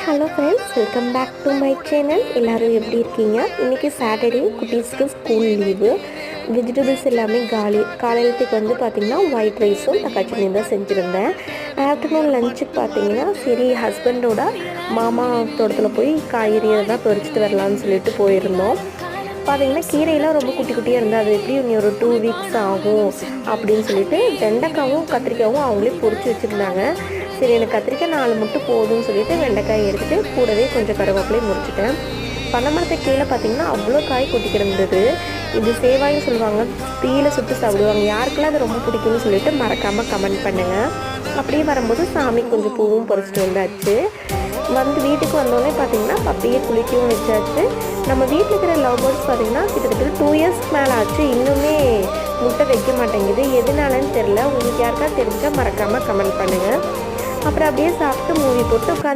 Hello friends, welcome back to my channel. எல்லோரும் எப்படி இருக்கீங்க? இன்றைக்கி சாட்டர்டே, குட்டீஸ்க்கு ஸ்கூல் லீவு. வெஜிடபிள்ஸ் எல்லாமே காலையிலத்துக்கு வந்து பார்த்திங்கன்னா ஒயிட் ரைஸும் தக்காளி சட்னியும் தான் செஞ்சுருந்தேன். ஆஃப்டர்நூன் லஞ்சுக்கு பார்த்திங்கன்னா சரி ஹஸ்பண்டோட மாமா தோட்டத்தில் போய் காய்கறி எல்லாம் பறிச்சுட்டு வரலான்னு சொல்லிட்டு போயிருந்தோம். பார்த்திங்கன்னா கீரையெல்லாம் ரொம்ப குட்டி குட்டியாக இருந்தால் அது எப்படி இனி ஒரு 2 வீக்ஸ் ஆகும் அப்படின்னு சொல்லிட்டு வெண்டைக்காவும் கத்திரிக்காயும் அவங்களே பொறிச்சு வச்சுருந்தாங்க. சரி எனக்கு கத்திரிக்காய் 4 மட்டும் போதும்னு சொல்லிட்டு வெண்டைக்காய் எடுத்துகிட்டு கூடவே கொஞ்சம் கருவேப்பிலையும் முறிச்சிட்டேன். பனைமரத்தை கீழே பார்த்திங்கன்னா அவ்வளோ காய் கொட்டி கிடந்தது. இது சேவாயின்னு சொல்லுவாங்க, தீயில சுட்டு சாப்பிடுவாங்க. யாருக்கெல்லாம் அது ரொம்ப பிடிக்கும்னு சொல்லிட்டு மறக்காமல் கமெண்ட் பண்ணுங்கள். அப்படியே வரும்போது சாமி கொஞ்சம் பூவும் பறிச்சிட்டு வந்தாச்சு. வந்து வீட்டுக்கு வந்தோடனே பார்த்திங்கன்னா பப்பியை குளிக்கவும் வச்சாச்சு. நம்ம வீட்டில் இருக்கிற லவ் பேர்ட்ஸ் பார்த்திங்கன்னா கிட்டத்தட்ட 2 இயர்ஸ்க்கு மேலே ஆச்சு, இன்னுமே முட்டை வைக்க மாட்டேங்குது. எதுனாலன்னு தெரில. உங்களுக்கு யாருக்கா தெரிஞ்சால் மறக்காமல் கமெண்ட் பண்ணுங்கள். அப்புறம் அப்படியே சாப்பிட்டு மூவி போட்டு உட்காந்து